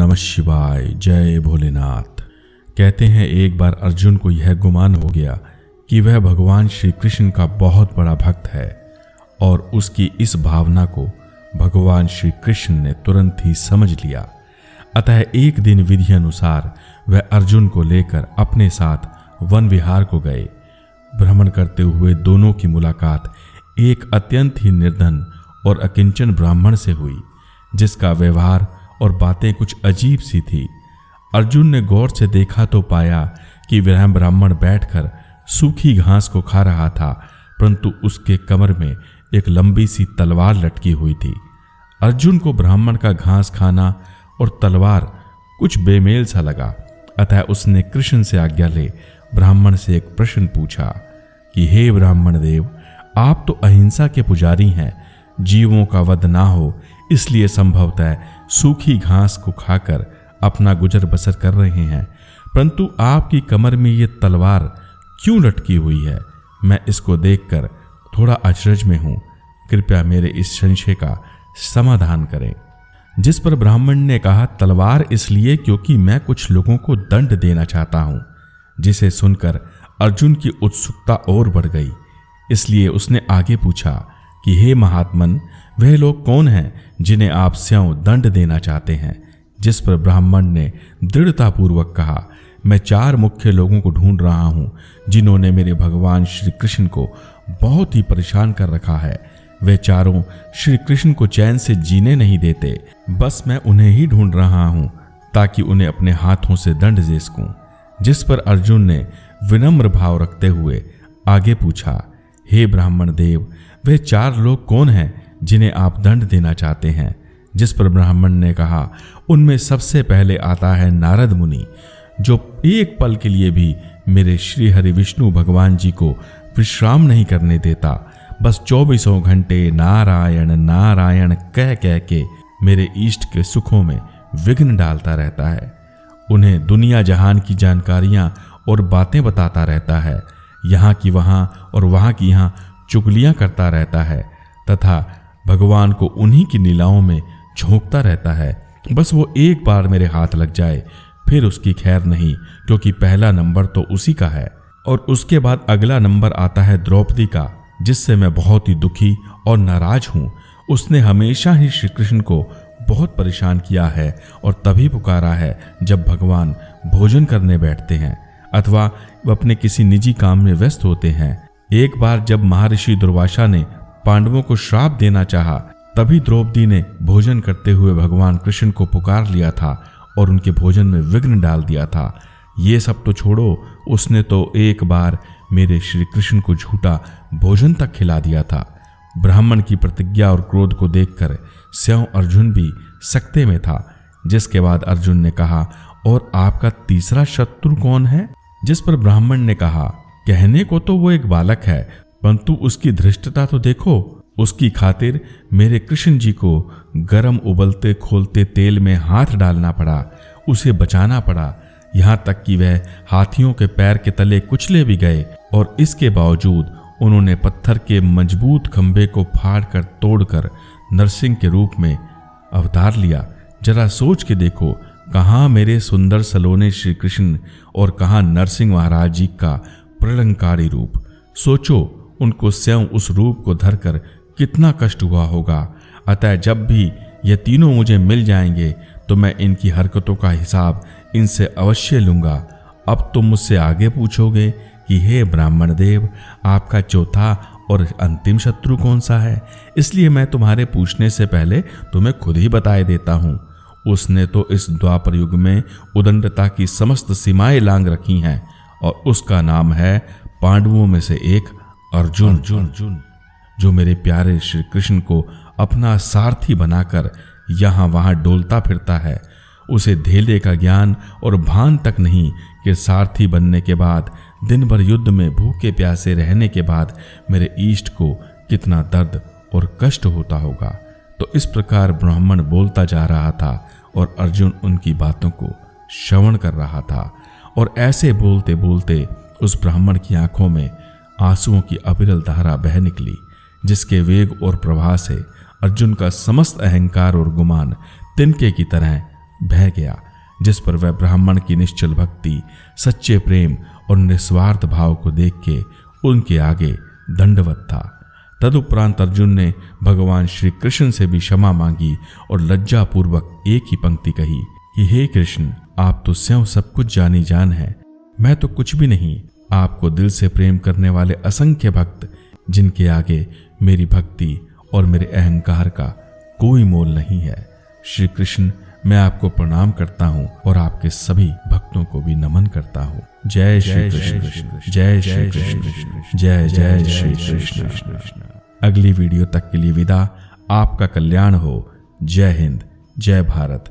नमः शिवाय। जय भोलेनाथ। कहते हैं एक बार अर्जुन को यह गुमान हो गया कि वह भगवान श्री कृष्ण का बहुत बड़ा भक्त है और उसकी इस भावना को भगवान श्री कृष्ण ने तुरंत ही समझ लिया। अतः एक दिन विधि अनुसार वह अर्जुन को लेकर अपने साथ वन विहार को गए। भ्रमण करते हुए दोनों की मुलाकात एक अत्यंत ही निर्धन और अकिंचन ब्राह्मण से हुई, जिसका व्यवहार और बातें कुछ अजीब सी थी। अर्जुन ने गौर से देखा तो पाया कि वह ब्राह्मण बैठकर सूखी घास को खा रहा था, परंतु उसके कमर में एक लंबी सी तलवार लटकी हुई थी। अर्जुन को ब्राह्मण का घास खाना और तलवार कुछ बेमेल सा लगा, अतः उसने कृष्ण से आज्ञा ले ब्राह्मण से एक प्रश्न पूछा कि हे ब्राह्मण देव, आप तो अहिंसा के पुजारी हैं, जीवों का वध ना हो इसलिए संभवतः सूखी घास को खाकर अपना गुजर बसर कर रहे हैं, परंतु आपकी कमर में ये तलवार क्यों लटकी हुई है? मैं इसको देखकर थोड़ा अचरज में हूं, कृपया मेरे इस संशय का समाधान करें। जिस पर ब्राह्मण ने कहा, तलवार इसलिए क्योंकि मैं कुछ लोगों को दंड देना चाहता हूं। जिसे सुनकर अर्जुन की उत्सुकता और बढ़ गई, इसलिए उसने आगे पूछा कि हे महात्मन, वह लोग कौन हैं जिन्हें आप स्वयं दंड देना चाहते हैं? जिस पर ब्राह्मण ने दृढ़तापूर्वक कहा, मैं 4 मुख्य लोगों को ढूंढ रहा हूं जिन्होंने मेरे भगवान श्री कृष्ण को बहुत ही परेशान कर रखा है। वे चारों श्री कृष्ण को चैन से जीने नहीं देते, बस मैं उन्हें ही ढूंढ रहा हूं ताकि उन्हें अपने हाथों से दंड दे सकूं। जिस पर अर्जुन ने विनम्र भाव रखते हुए आगे पूछा, हे ब्राह्मण देव, वे 4 लोग कौन हैं जिन्हें आप दंड देना चाहते हैं? जिस पर ब्राह्मण ने कहा, उनमें सबसे पहले आता है नारद मुनि, जो एक पल के लिए भी मेरे श्री हरि विष्णु भगवान जी को विश्राम नहीं करने देता, बस 24 घंटे नारायण नारायण कह कह के मेरे इष्ट के सुखों में विघ्न डालता रहता है। उन्हें दुनिया जहान की जानकारियां और बातें बताता रहता है, यहाँ की वहाँ और वहाँ की यहाँ चुगलियां करता रहता है तथा भगवान को उन्हीं की लीलाओं में झोंकता रहता है। बस वो एक बार मेरे हाथ लग जाए फिर उसकी खैर नहीं, क्योंकि पहला नंबर तो उसी का है और उसके बाद अगला नंबर आता है द्रौपदी का, जिससे मैं बहुत ही दुखी और नाराज हूँ। उसने हमेशा ही श्री कृष्ण को बहुत परेशान किया है और तभी पुकारा है जब भगवान भोजन करने बैठते हैं अथवा वह अपने किसी निजी काम में व्यस्त होते हैं। एक बार जब महर्षि दुर्वासा ने पांडवों को श्राप देना चाहा, तभी द्रौपदी ने भोजन करते हुए भगवान कृष्ण को पुकार लिया था और उनके भोजन में विघ्न डाल दिया था। ये सब तो छोड़ो, उसने तो एक बार मेरे श्री कृष्ण को झूठा भोजन तक खिला दिया था। ब्राह्मण की प्रतिज्ञा और क्रोध को देखकर स्वयं अर्जुन भी सकते में था। जिसके बाद अर्जुन ने कहा, और आपका तीसरा शत्रु कौन है? जिस पर ब्राह्मण ने कहा, कहने को तो वो एक बालक है, परंतु उसकी धृष्टता तो देखो। उसकी खातिर मेरे कृष्ण जी को गरम उबलते खोलते तेल में हाथ डालना पड़ा, उसे बचाना पड़ा, यहाँ तक कि वह हाथियों के पैर के तले कुचले भी गए और इसके बावजूद उन्होंने पत्थर के मजबूत खंभे को फाड़कर तोड़कर नरसिंह के रूप में अवतार लिया। जरा सोच के देखो, कहाँ मेरे सुंदर सलोने श्री कृष्ण और कहाँ नरसिंह महाराज जी का प्रलंकारी रूप। सोचो, उनको स्वयं उस रूप को धरकर कितना कष्ट हुआ होगा। अतः जब भी ये तीनों मुझे मिल जाएंगे तो मैं इनकी हरकतों का हिसाब इनसे अवश्य लूंगा। अब तुम मुझसे आगे पूछोगे कि हे ब्राह्मण देव, आपका चौथा और अंतिम शत्रु कौन सा है? इसलिए मैं तुम्हारे पूछने से पहले तुम्हें खुद ही बताए देता हूँ। उसने तो इस द्वापर युग में उदंडता की समस्त सीमाएं लांघ रखी हैं और उसका नाम है पांडवों में से एक अर्जुन, जो मेरे प्यारे श्री कृष्ण को अपना सारथी बनाकर यहाँ वहाँ डोलता फिरता है। उसे धेले का ज्ञान और भान तक नहीं कि सारथी बनने के बाद दिन भर युद्ध में भूखे प्यासे रहने के बाद मेरे इष्ट को कितना दर्द और कष्ट होता होगा। तो इस प्रकार ब्राह्मण बोलता जा रहा था और अर्जुन उनकी बातों को श्रवण कर रहा था और ऐसे बोलते बोलते उस ब्राह्मण की आंखों में आंसुओं की अविरल धारा बह निकली, जिसके वेग और प्रवाह से अर्जुन का समस्त अहंकार और गुमान तिनके की तरह बह गया, जिस पर वह ब्राह्मण की निश्चल भक्ति, सच्चे प्रेम और निस्वार्थ भाव को देख के उनके आगे दंडवत था। तदुपरांत अर्जुन ने भगवान श्री कृष्ण से भी क्षमा मांगी और लज्जापूर्वक एक ही पंक्ति कही कि हे कृष्ण, आप तो स्वयं सब कुछ जानी जान है, मैं तो कुछ भी नहीं। आपको दिल से प्रेम करने वाले असंख्य भक्त, जिनके आगे मेरी भक्ति और मेरे अहंकार का कोई मोल नहीं है। श्री कृष्ण, मैं आपको प्रणाम करता हूँ और आपके सभी भक्तों को भी नमन करता हूँ। जय श्री कृष्ण, जय श्री कृष्ण, जय जय श्री कृष्ण। अगली वीडियो तक के लिए विदा। आपका कल्याण हो। जय हिंद, जय भारत,